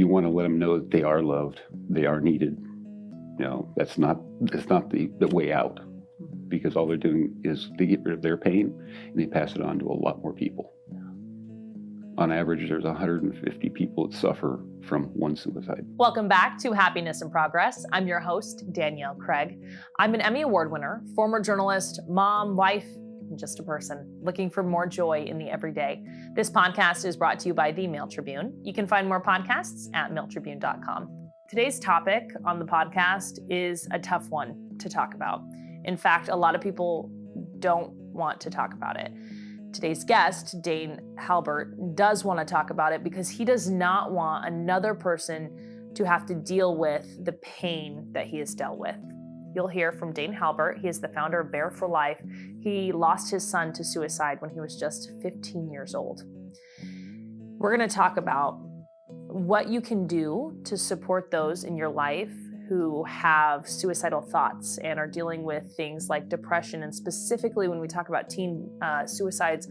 you want to let them know that they are loved, they are needed. That's not the way out, because all they're doing is they get rid of their pain and they pass it on to a lot more people. On average, there's 150 people that suffer from one suicide. Welcome back to Happiness in Progress. I'm your host, Danielle Craig. I'm an Emmy Award winner, former journalist, mom, wife, and just a person looking for more joy in the everyday. This podcast is brought to you by the Mail Tribune. You can find more podcasts at mailtribune.com. Today's topic on the podcast is a tough one to talk about. In fact, a lot of people don't want to talk about it. Today's guest, Dane Halbert, does want to talk about it because he does not want another person to have to deal with the pain that he has dealt with. You'll hear from Dane Halbert. He is the founder of Bear for Life. He lost his son to suicide when he was just 15 years old. We're going to talk about what you can do to support those in your life who have suicidal thoughts and are dealing with things like depression. And specifically when we talk about teen suicides,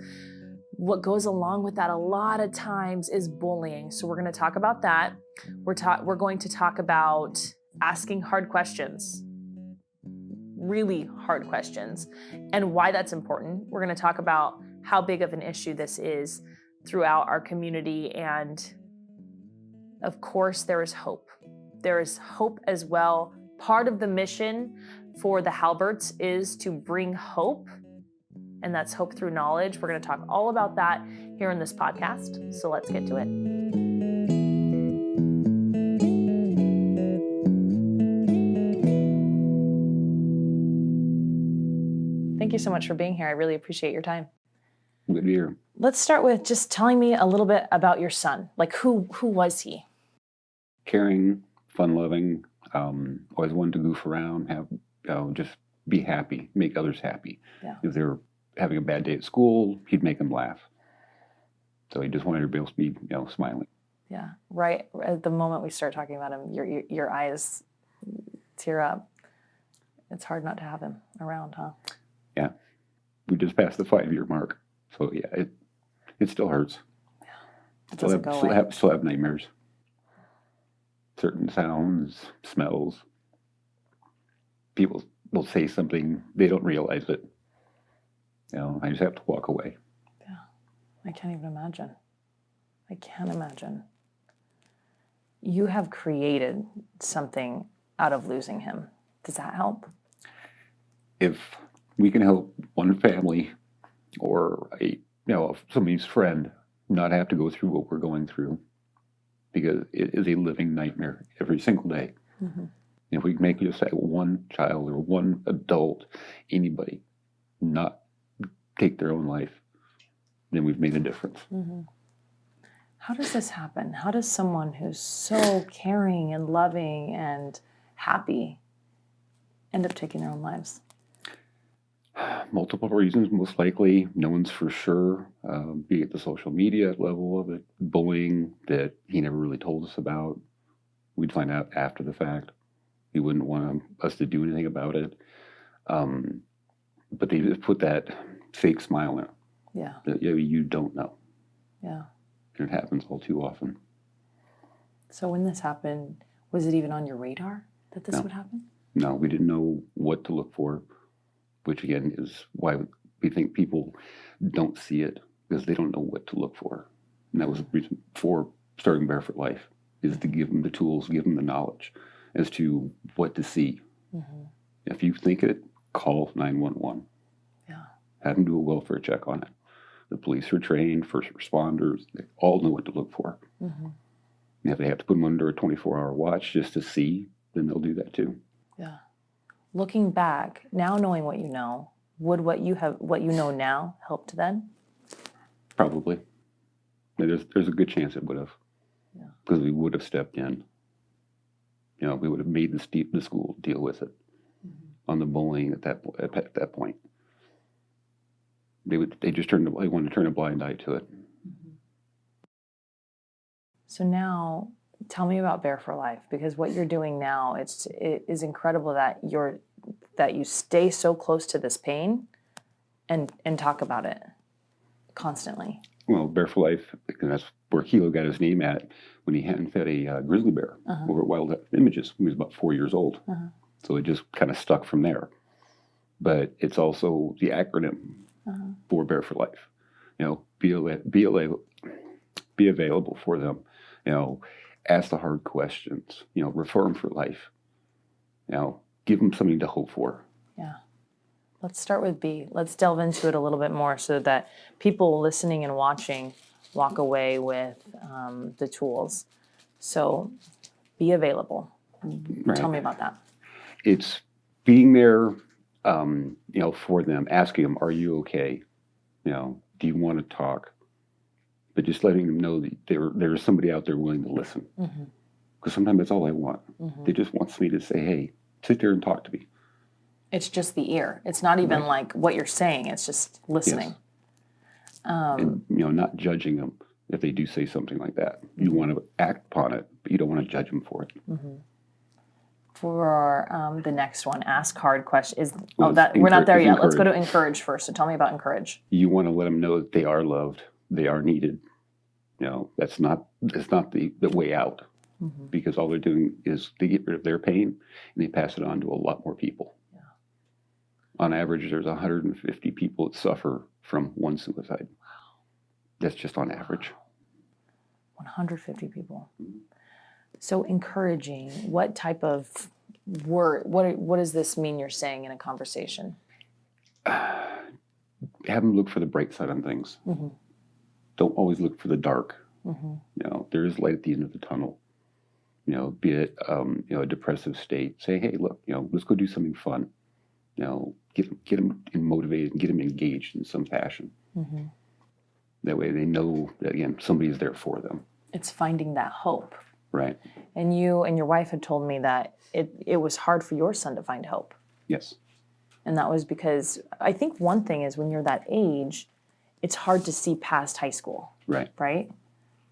what goes along with that a lot of times is bullying. So we're going to talk about that. We're going to talk about asking hard questions, really hard questions, and why that's important. We're going to talk about how big of an issue this is throughout our community. And of course, there is hope. There is hope as well. Part of the mission for the Halberts is to bring hope, and that's hope through knowledge. We're going to talk all about that here in this podcast. So let's get to it. Thank you so much for being here. I really appreciate your time. Good to hear. Let's start with just telling me a little bit about your son. Like, who was he? Caring, fun-loving, always wanted to goof around, just be happy, make others happy. Yeah. If they were having a bad day at school, he'd make them laugh. So he just wanted everybody else to be, smiling. Yeah, right at the moment we start talking about him, your eyes tear up. It's hard not to have him around, huh? Yeah. We just passed the 5-year mark. So yeah, it still hurts. Yeah. It doesn't go away. Still have nightmares. Certain sounds, smells. People will say something, they don't realize it. I just have to walk away. Yeah, I can't even imagine. I can't imagine. You have created something out of losing him. Does that help? If we can help one family or somebody's friend not have to go through what we're going through, because it is a living nightmare every single day. Mm-hmm. If we can make just that one child or one adult, anybody, not take their own life, then we've made a difference. Mm-hmm. How does this happen? How does someone who's so caring and loving and happy end up taking their own lives? Multiple reasons, most likely. No one's for sure, be it the social media level of it, bullying that he never really told us about. We'd find out after the fact. He wouldn't want us to do anything about it. But they just put that fake smile on it. Yeah. That you don't know. Yeah. And it happens all too often. So when this happened, was it even on your radar that this would happen? No, we didn't know what to look for, which again is why we think people don't see it, because they don't know what to look for. And that was the reason for starting Bear for Life, is to give them the tools, give them the knowledge as to what to see. Mm-hmm. If you think it, call 911. Yeah. Have them do a welfare check on it. The police are trained, first responders, they all know what to look for. Mm-hmm. And if they have to put them under a 24-hour watch just to see, then they'll do that too. Yeah. Looking back, now knowing what you know, would what you know now helped then? Probably. There's a good chance it would have. Yeah. Because we would have stepped in. We would have made the school deal with it. Mm-hmm. On the bullying at that point. They wanted to turn a blind eye to it. Mm-hmm. So now, tell me about Bear for Life, because what you're doing now, it is incredible that you stay so close to this pain and talk about it constantly. Well, Bear for Life, that's where Keylo got his name at when he hand fed a grizzly bear over at Wild Images when he was about 4 years old. So it just kind of stuck from there. But it's also the acronym for Bear for Life. Be available for them. Ask the hard questions. Refer them for life. Give them something to hope for. Yeah. Let's start with B. Let's delve into it a little bit more so that people listening and watching walk away with the tools. So be available. Right. Tell me about that. It's being there, for them, asking them, are you okay? Do you want to talk? But just letting them know that there's somebody out there willing to listen. Because sometimes that's all they want. They just want somebody to say, hey, sit there and talk to me. It's just the ear. It's not even like what you're saying. It's just listening. Yes. And, not judging them if they do say something like that. You want to act upon it, but you don't want to judge them for it. For the next one, ask hard questions. We're not there yet. Let's go to encourage first. So tell me about encourage. You want to let them know that they are loved, they are needed. That's not the way out, because all they're doing is they get rid of their pain and they pass it on to a lot more people. Yeah. On average, there's 150 people that suffer from one suicide. Wow. That's just on average. 150 people. So encouraging, what type of word, what does this mean you're saying in a conversation? Have them look for the bright side on things. Don't always look for the dark. There is light at the end of the tunnel. Be it a depressive state. Say, hey, look, let's go do something fun. Get them motivated and get them engaged in some fashion. That way they know that, again, somebody's there for them. It's finding that hope. Right. And you and your wife had told me that it was hard for your son to find hope. Yes. And that was because I think one thing is when you're that age, it's hard to see past high school. Right. Right?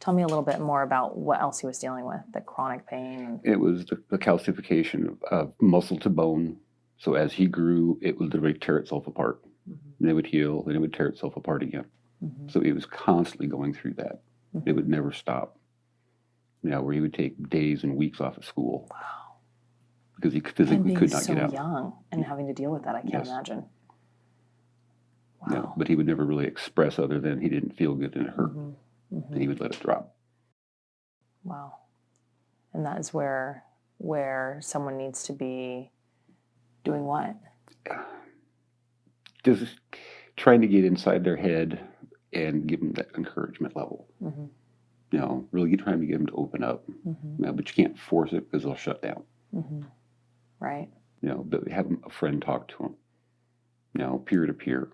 Tell me a little bit more about what else he was dealing with, the chronic pain. It was the calcification of muscle to bone. So as he grew, it would literally tear itself apart. And it would heal, then it would tear itself apart again. So he was constantly going through that. It would never stop. Where he would take days and weeks off of school. Wow. Because he physically could not get out. So young and having to deal with that, I can't imagine. Wow. But he would never really express other than he didn't feel good and it hurt. And he would let it drop. Wow. And that is where someone needs to be doing what? Just trying to get inside their head and give them that encouragement level. Really trying to get them to open up. But you can't force it because they'll shut down. Right. But have a friend talk to them. Peer to peer.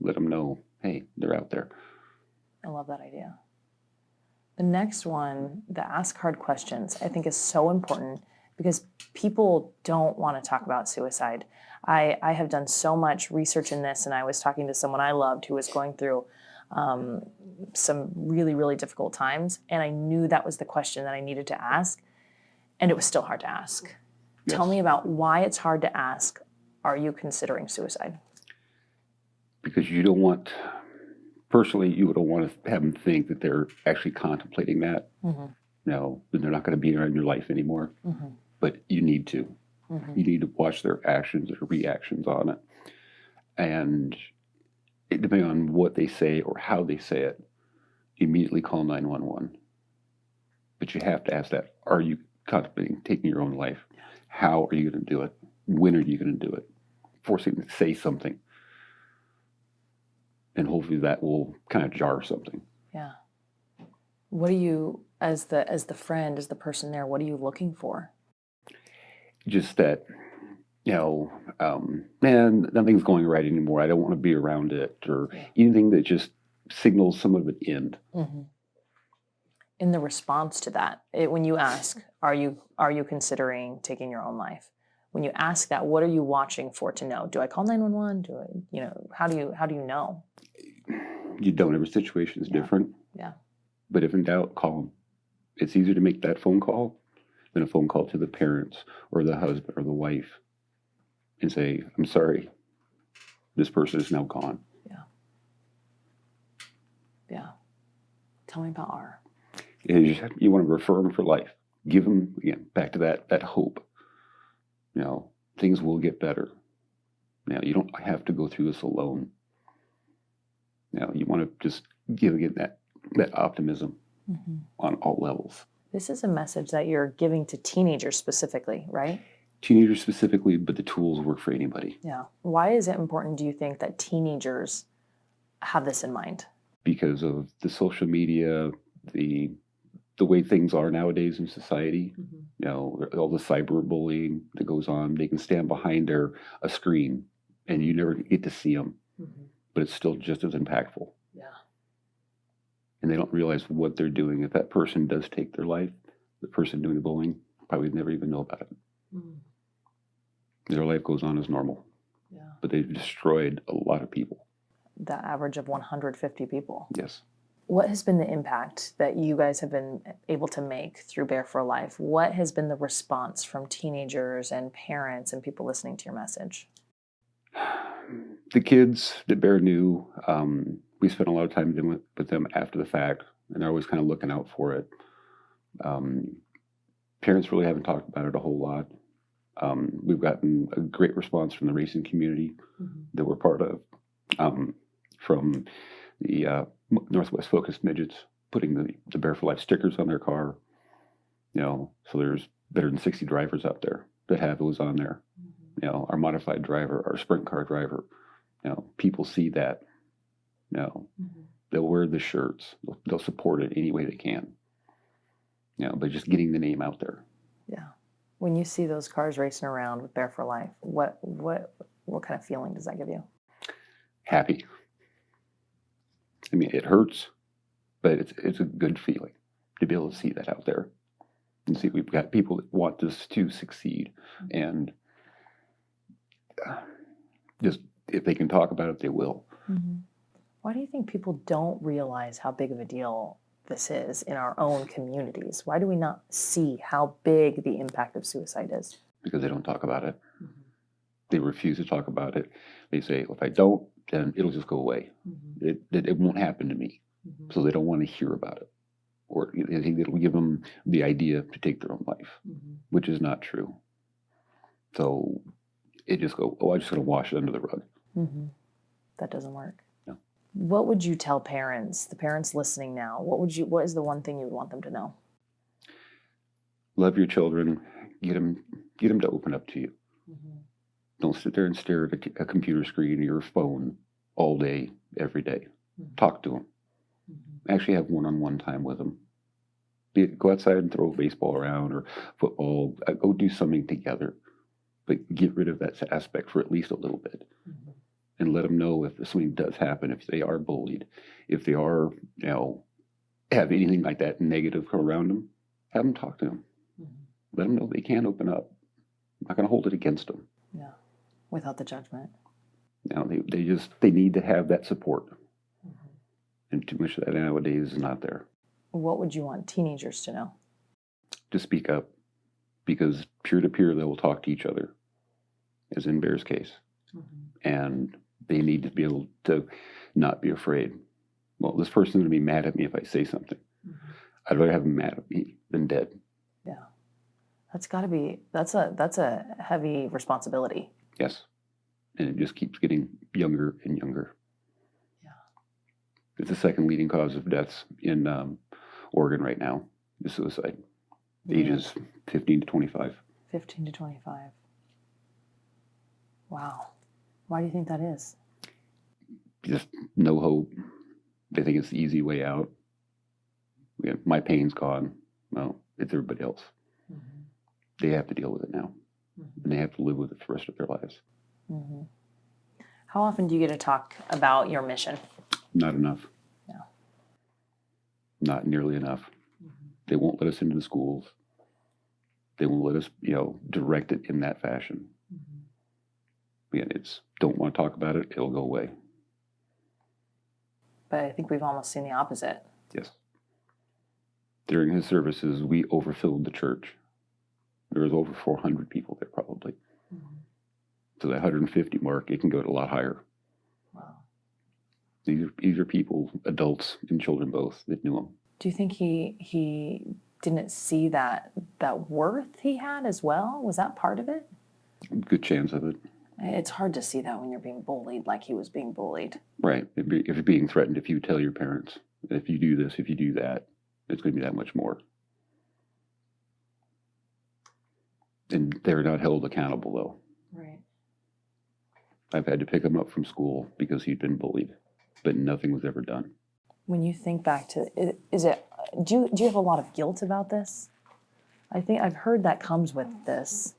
Let them know, hey, they're out there. I love that idea. The next one, the ask hard questions, I think is so important because people don't want to talk about suicide. I have done so much research in this, and I was talking to someone I loved who was going through some really, really difficult times, and I knew that was the question that I needed to ask, and it was still hard to ask. Yes. Tell me about why it's hard to ask, are you considering suicide? Because you don't want, personally, you don't want to have them think that they're actually contemplating that. That they're not going to be in your life anymore. But you need to. You need to watch their actions or reactions on it. And depending on what they say or how they say it, immediately call 911. But you have to ask that, are you contemplating taking your own life? How are you going to do it? When are you going to do it? Forcing them to say something. And hopefully that will kind of jar something. Yeah. What do you, as the friend, as the person there, what are you looking for? Just that, man, nothing's going right anymore. I don't want to be around it, or anything that just signals some of an end. In the response to that, when you ask, are you considering taking your own life? When you ask that, what are you watching for to know? Do I call 911? Do I, how do you know? You don't. Every situation is different. Yeah. But if in doubt, call them. It's easier to make that phone call than a phone call to the parents or the husband or the wife and say, I'm sorry, this person is now gone. Yeah. Tell me about R. is you want to refer them for life. Give them, again, back to that hope. Things will get better. You don't have to go through this alone. You want to just give again that optimism on all levels. This is a message that you're giving to teenagers specifically, right? Teenagers specifically, but the tools work for anybody. Yeah. Why is it important, do you think, that teenagers have this in mind? Because of the social media, the way things are nowadays in society, all the cyberbullying that goes on. They can stand behind a screen and you never get to see them, but it's still just as impactful. Yeah. And they don't realize what they're doing. If that person does take their life, the person doing the bullying probably never even know about it. Their life goes on as normal. Yeah. But they've destroyed a lot of people. The average of 150 people. Yes. What has been the impact that you guys have been able to make through Bear for Life? What has been the response from teenagers and parents and people listening to your message? The kids that Bear knew, we spent a lot of time with them after the fact, and they're always kind of looking out for it. Parents really haven't talked about it a whole lot. We've gotten a great response from the racing community that we're part of, from the Northwest Focus Midgets putting the Bear for Life stickers on their car. So there's better than 60 drivers out there that have those on there. Our modified driver, our sprint car driver, people see that. They'll wear the shirts. They'll support it any way they can. But just getting the name out there. Yeah. When you see those cars racing around with Bear for Life, what kind of feeling does that give you? Happy. I mean, it hurts, but it's a good feeling to be able to see that out there and see we've got people that want this to succeed, and just if they can talk about it, they will. Why do you think people don't realize how big of a deal this is in our own communities? Why do we not see how big the impact of suicide is? Because they don't talk about it. They refuse to talk about it. They say, well, if I don't, then it'll just go away. It won't happen to me. So they don't want to hear about it. Or they think it'll give them the idea to take their own life, which is not true. So it just go, I'm just going to wash it under the rug. That doesn't work. No. What would you tell parents, the parents listening now? What is the one thing you would want them to know? Love your children. Get them to open up to you. Don't sit there and stare at a computer screen or your phone all day, every day. Talk to them. Actually have one-on-one time with them. Go outside and throw a baseball around or football. Go do something together. But get rid of that aspect for at least a little bit. And let them know if something does happen, if they are bullied, if they are, have anything like that negative come around them, have them talk to them. Let them know they can open up. I'm not going to hold it against them. Yeah, without the judgment. They need to have that support. And too much of that nowadays is not there. What would you want teenagers to know? To speak up, because peer-to-peer they will talk to each other, as in Bear's case. And they need to be able to not be afraid. Well, this person's going to be mad at me if I say something. I'd rather have them mad at me than dead. Yeah. That's a heavy responsibility. Yes. And it just keeps getting younger and younger. Yeah. It's the second leading cause of deaths in Oregon right now, is suicide. Ages 15 to 25. 15 to 25. Wow. Why do you think that is? Just no hope. They think it's the easy way out. My pain's gone. Well, it's everybody else. They have to deal with it now. And they have to live with it for the rest of their lives. How often do you get to talk about your mission? Not enough. No. Not nearly enough. They won't let us into the schools. They won't let us, direct it in that fashion. Again, don't want to talk about it, it'll go away. But I think we've almost seen the opposite. Yes. During his services, we overfilled the church. There was over 400 people there probably. So that 150 mark, it can go to a lot higher. Wow. These are people, adults and children both, that knew him. Do you think he didn't see that worth he had as well? Was that part of it? Good chance of it. It's hard to see that when you're being bullied like he was being bullied. Right. If you're being threatened, if you tell your parents, if you do this, if you do that, it's going to be that much more. And they're not held accountable, though. Right. I've had to pick him up from school because he'd been bullied, but nothing was ever done. When you think back to, do you have a lot of guilt about this? I think I've heard that comes with this.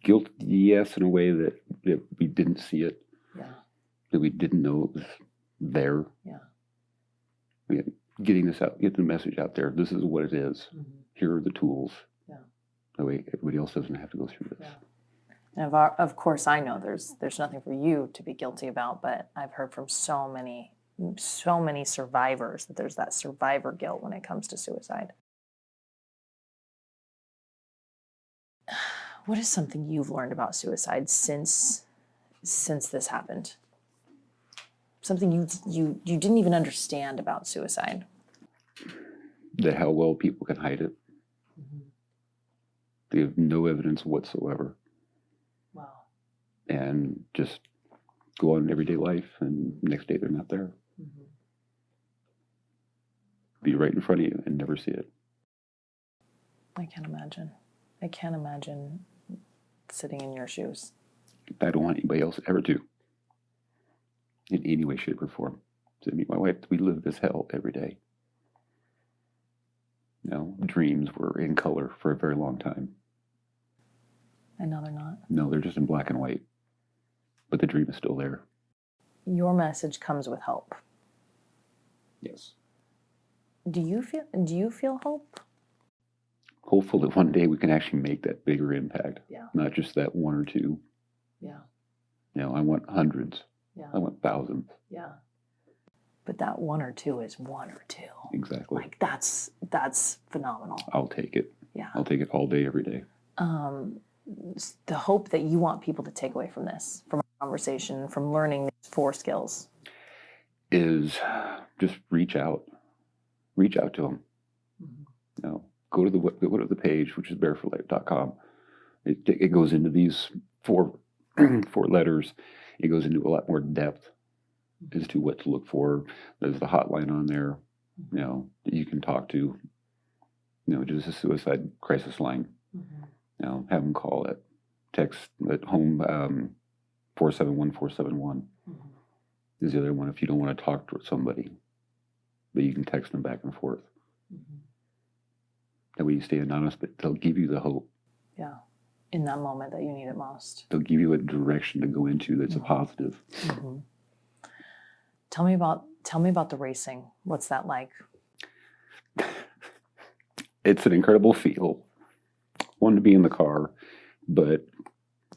Guilt, yes, in a way that we didn't see it. Yeah. That we didn't know it was there. Yeah. Getting this out, get the message out there. This is what it is. Mm-hmm. Here are the tools. Yeah. That way everybody else doesn't have to go through this. Yeah. And of course, I know there's nothing for you to be guilty about, but I've heard from so many survivors that there's that survivor guilt when it comes to suicide. What is something you've learned about suicide since this happened? Something you didn't even understand about suicide? That how well people can hide it. Mm-hmm. They have no evidence whatsoever. Wow. And just go on everyday life, and next day they're not there. Mm-hmm. Be right in front of you and never see it. I can't imagine sitting in your shoes. I don't want anybody else ever to. In any way, shape, or form. So me and my wife, we live this hell every day. Dreams were in color for a very long time. And now they're not. No, they're just in black and white. But the dream is still there. Your message comes with hope. Yes. Do you feel hope? Hopeful that one day we can actually make that bigger impact. Yeah. Not just that one or two. Yeah. I want hundreds. Yeah. I want thousands. Yeah. But that one or two is one or two. Exactly. Like that's phenomenal. I'll take it. Yeah. I'll take it all day, every day. The hope that you want people to take away from this, from our conversation, from learning these 4 skills, is just reach out. Reach out to them. Mm-hmm. Go to the page, which is bareforlife.com. It goes into these 4 letters. It goes into a lot more depth as to what to look for. There's the hotline on there, that you can talk to. Just a suicide crisis line. Mm-hmm. Have them call it. Text at home 471-471 is the other one if you don't want to talk to somebody. But you can text them back and forth. Mm-hmm. That way you stay anonymous, but they'll give you the hope. Yeah. In that moment that you need it most. They'll give you a direction to go into that's a positive. Mm-hmm. Tell me about the racing. What's that like? It's an incredible feel. One, to be in the car, but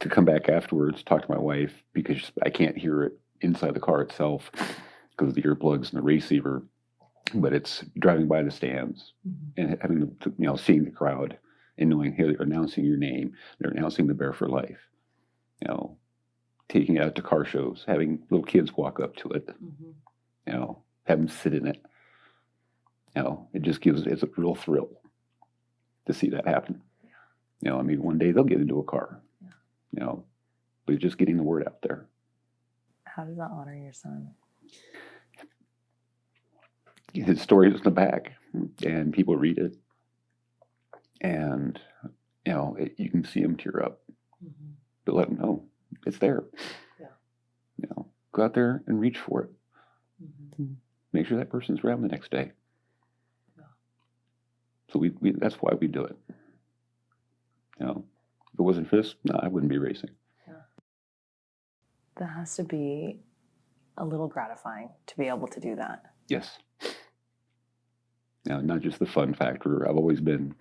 to come back afterwards, talk to my wife, because I can't hear it inside the car itself because of the earplugs and the receiver. But it's driving by the stands and having, seeing the crowd and knowing, hey, they're announcing your name. They're announcing the Bear for Life. Taking it out to car shows, having little kids walk up to it. Have them sit in it. It just it's a real thrill to see that happen. One day they'll get into a car. But it's just getting the word out there. How does that honor your son? His story is in the back, and people read it, and you can see him tear up. But let them know it's there. Yeah. Go out there and reach for it. Make sure that person's around the next day. Yeah. So we that's why we do it. If it wasn't for this, no, I wouldn't be racing. Yeah. That has to be a little gratifying to be able to do that. Yes. Not just the fun factor. I've always been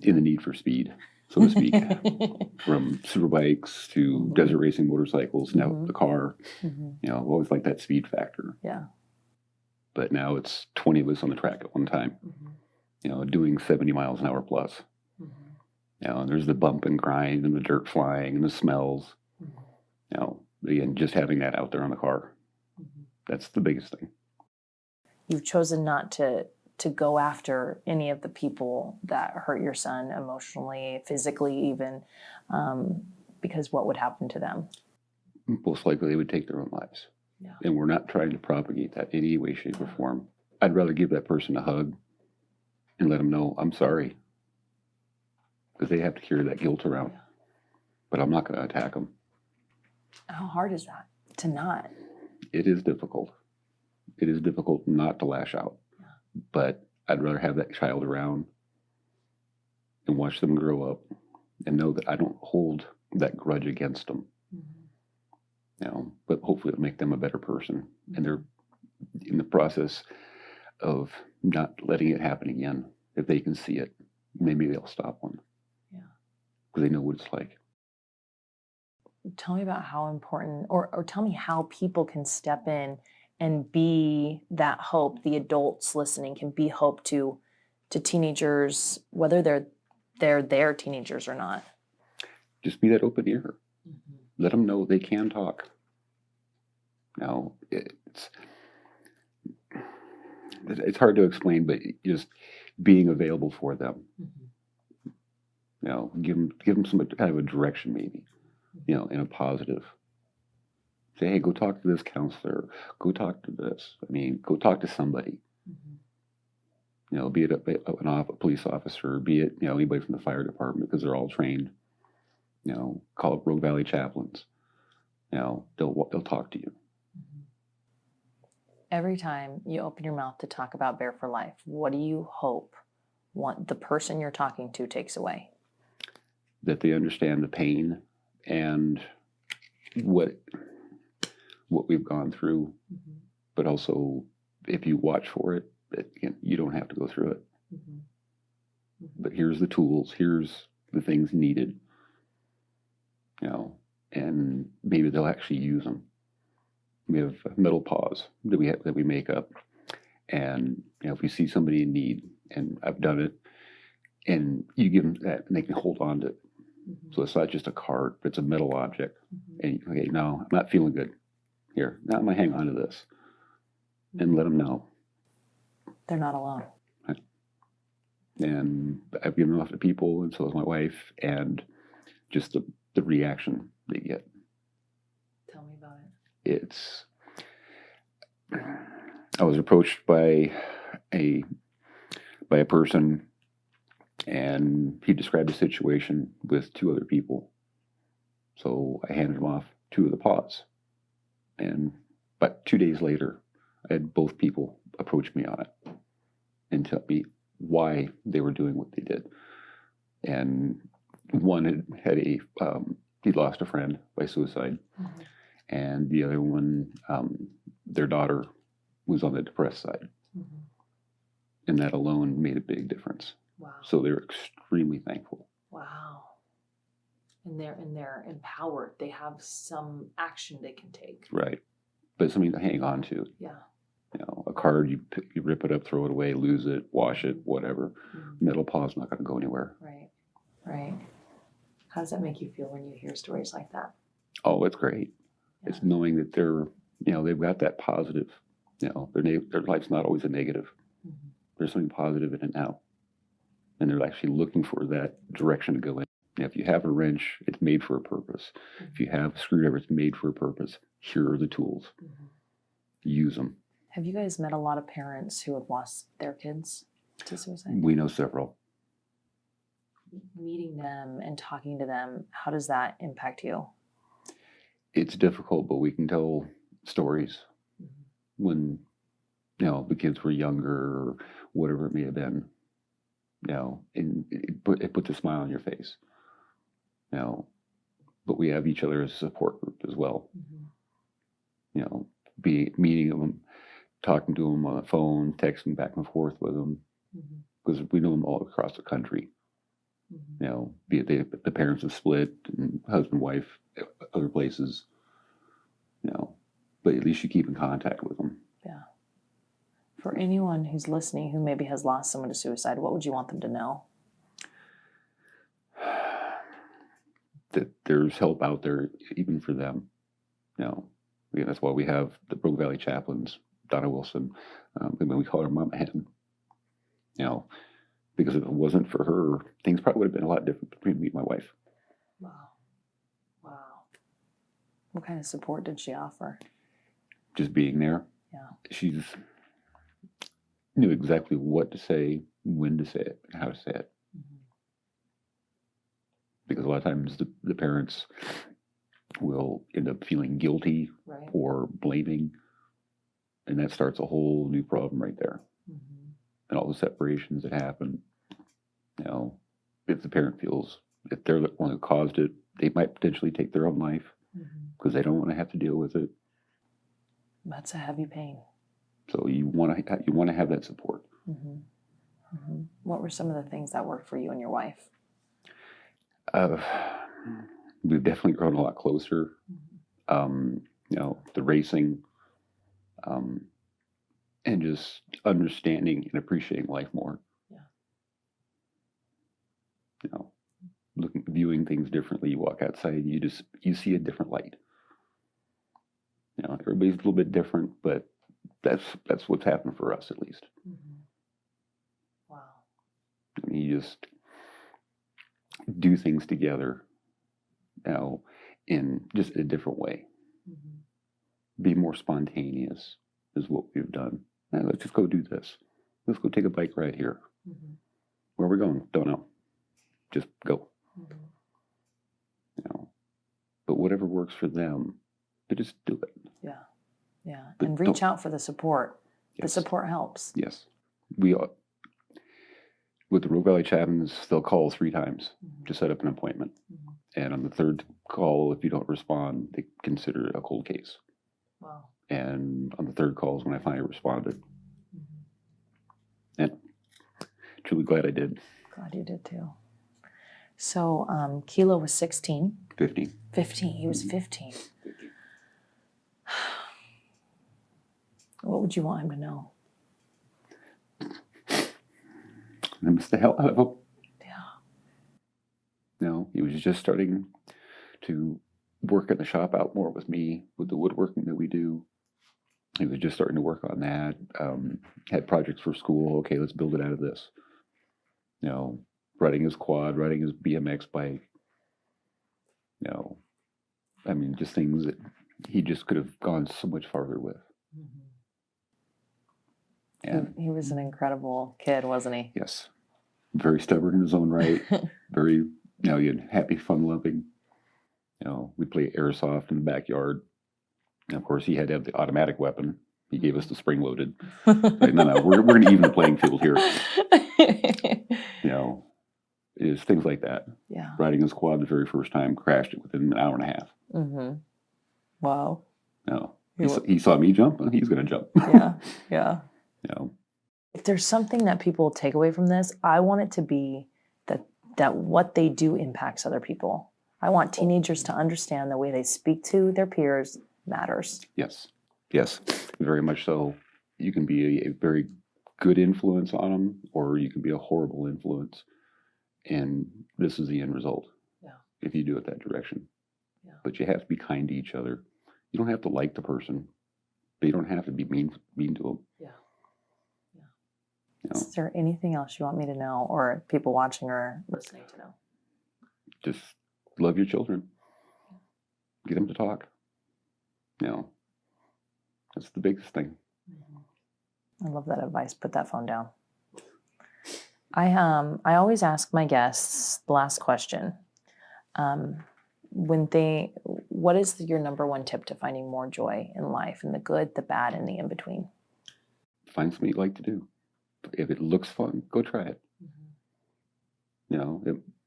in the need for speed, so to speak, from super bikes to desert racing motorcycles, now the car. I've always liked that speed factor. Yeah. But now it's 20 of us on the track at one time, doing 70 miles an hour plus. And there's the bump and grind and the dirt flying and the smells. Again, just having that out there on the car, that's the biggest thing. you've chosen not to go after any of the people that hurt your son emotionally, physically, even, because what would happen to them? Most likely they would take their own lives. Yeah. And we're not trying to propagate that in any way, shape, or form. I'd rather give that person a hug and let them know I'm sorry, because they have to carry that guilt around. But I'm not going to attack them. How hard is that to not? It is difficult. It is difficult not to lash out. Yeah. But I'd rather have that child around and watch them grow up and know that I don't hold that grudge against them. But hopefully it'll make them a better person. And they're in the process of not letting it happen again. If they can see it, maybe they'll stop one. Yeah. Because they know what it's like. Tell me about how important, or tell me how people can step in and be that hope. The adults listening can be hope to teenagers, whether they're teenagers or not. Just be that open ear. Let them know they can talk. Now, it's hard to explain, but just being available for them. Give them some kind of a direction, maybe. In a positive. Say, hey, go talk to this counselor. Go talk to this. Go talk to somebody. Be it a police officer, be it anybody from the fire department, because they're all trained. Call up Rogue Valley chaplains. They'll talk to you. Every time you open your mouth to talk about Bear for Life, what do you hope the person you're talking to takes away? That they understand the pain and what we've gone through, but also if you watch for it, you don't have to go through it. But here's the tools, here's the things needed, and maybe they'll actually use them. We have metal paws that we make up, and if we see somebody in need, and I've done it, and you give them that, and they can hold on to it. So it's not just a card, but it's a metal object. And okay, no, I'm not feeling good. Here, now I'm gonna hang on to this, and let them know they're not alone. Right. And I've given them off to people, and so has my wife, and just the reaction they get. Tell me about it. I was approached by a person, and he described a situation with two other people. So I handed him off two of the paws. But 2 days later, I had both people approach me on it and tell me why they were doing what they did. And one had he'd lost a friend by suicide. And the other one, their daughter was on the depressed side. And that alone made a big difference. Wow. So they're extremely thankful. Wow. And they're empowered. They have some action they can take. Right. But something to hang on to. Yeah. A card, you rip it up, throw it away, lose it, wash it, whatever. Metal paw's not going to go anywhere. Right. How does that make you feel when you hear stories like that? Oh, it's great. Yeah. It's knowing that they're, they've got that positive. Their life's not always a negative. There's something positive in it now. And they're actually looking for that direction to go in. If you have a wrench, it's made for a purpose. If you have a screwdriver, it's made for a purpose. Here are the tools. Use them. Have you guys met a lot of parents who have lost their kids to suicide? We know several. Meeting them and talking to them, how does that impact you? It's difficult, but we can tell stories when, the kids were younger or whatever it may have been. And it puts a smile on your face. But we have each other as a support group as well. Be meeting them, talking to them on the phone, texting back and forth with them, because we know them all across the country. Be it the parents have split, and husband, wife, other places. But at least you keep in contact with them. Yeah. For anyone who's listening who maybe has lost someone to suicide, what would you want them to know? That there's help out there, even for them. That's why we have the Rogue Valley chaplains Donna Wilson. And we call her Mama Hen. You know, because if it wasn't for her, things probably would have been a lot different between me and my wife. Wow. Wow. What kind of support did she offer? Just being there. Yeah. She's knew exactly what to say, when to say it, and how to say it. Mm-hmm. Because a lot of times the parents will end up feeling guilty Right. or blaming, and that starts a whole new problem right there. Mm-hmm. And all the separations that happen, you know, if the parent feels if they're the one who caused it, they might potentially take their own life because they don't want to have to deal with it. That's a heavy pain. So you want to have that support. Mm-hmm. Mm-hmm. What were some of the things that worked for you and your wife? We've definitely grown a lot closer. You know, the racing, and just understanding and appreciating life more. Yeah. You know, viewing things differently. You walk outside, you see a different light. You know, everybody's a little bit different, but that's what's happened for us at least. Mm-hmm. Wow. I mean, you just do things together, you know, in just a different way. Mm-hmm. Be more spontaneous is what we've done. Now, let's just go do this. Let's go take a bike ride here. Mm-hmm. Where are we going? Don't know. Just go. Mm-hmm. You know, but whatever works for them, they just do it. Yeah, yeah, But and reach out for the support. Yes. The support helps. Yes, with the Rogue Valley Chaplains, they'll call 3 times to set up an appointment, and on the 3rd call, if you don't respond, they consider it a cold case. Wow. And on the 3rd call is when I finally responded, and truly glad I did. Glad you did too. So Keylo was 16. 15. 15. He was 15. What would you want him to know? I missed the hell out of him. Yeah. You know, he was just starting to work in the shop out more with me, with the woodworking that we do. He was just starting to work on that. Had projects for school. Okay, let's build it out of this. You know, riding his quad, riding his BMX bike. You know, I mean, just things that he just could have gone so much farther with. Mm-hmm. And he was an incredible kid, wasn't he? Yes. Very stubborn in his own right. Very, you know, he had happy, fun-loving. You know, we play airsoft in the backyard. And of course, he had to have the automatic weapon. He gave us the spring-loaded. Like, no, we're going to even the playing field here. You know, it's things like that. Yeah. Riding his quad the very first time, crashed it within an hour and a half. Mm-hmm. Wow. No, he saw me jump, he's going to jump. Yeah, yeah. You know, if there's something that people take away from this, I want it to be that what they do impacts other people. I want teenagers to understand the way they speak to their peers matters. Yes, yes, very much so. You can be a very good influence on them, or you can be a horrible influence. And this is the end result. Yeah. If you do it that direction. Yeah. But you have to be kind to each other. You don't have to like the person, but you don't have to be mean to them. Yeah. You know, is there anything else you want me to know, or people watching or listening to know? Just love your children. Get them to talk. You know, that's the biggest thing. I love that advice. Put that phone down. I always ask my guests the last question. What is your number one tip to finding more joy in life, in the good, the bad, and the in-between? Find something you like to do. If it looks fun, go try it. You know,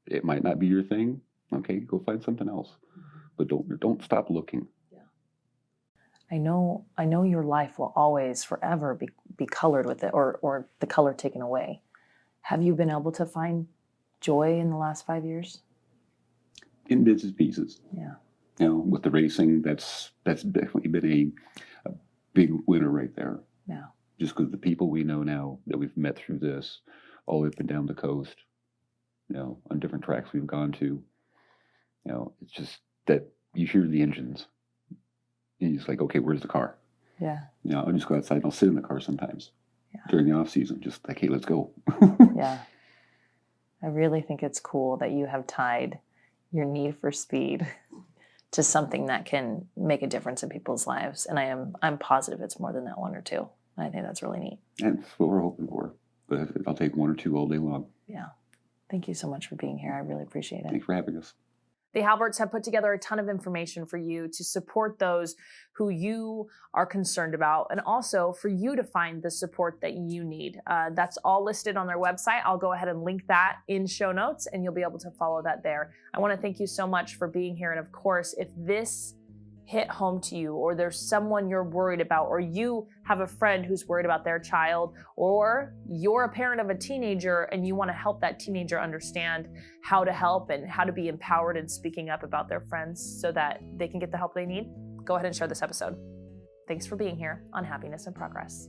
it might not be your thing. Okay, go find something else. But don't stop looking. Yeah. I know your life will always, forever be colored with it, or the color taken away. Have you been able to find joy in the last 5 years? In bits and pieces. Yeah. You know, with the racing, that's definitely been a big winner right there. Yeah. Just because the people we know now that we've met through this, all the way up and down the coast, you know, on different tracks we've gone to, you know, it's just that you hear the engines. And you're just like, okay, where's the car? Yeah. I'll just go outside and I'll sit in the car sometimes during the off season, just like, hey, let's go. Yeah. I really think it's cool that you have tied your need for speed to something that can make a difference in people's lives. And I'm positive it's more than that one or two. I think that's really neat. And that's what we're hoping for. But I'll take one or two all day long. Yeah. Thank you so much for being here. I really appreciate it. Thanks for having us. The Halberts have put together a ton of information for you to support those who you are concerned about, and also for you to find the support that you need. That's all listed on their website. I'll go ahead and link that in show notes, and you'll be able to follow that there. I want to thank you so much for being here. And of course, if this hit home to you, or there's someone you're worried about, or you have a friend who's worried about their child, or you're a parent of a teenager and you want to help that teenager understand how to help and how to be empowered in speaking up about their friends so that they can get the help they need, go ahead and share this episode. Thanks for being here on Happiness in Progress.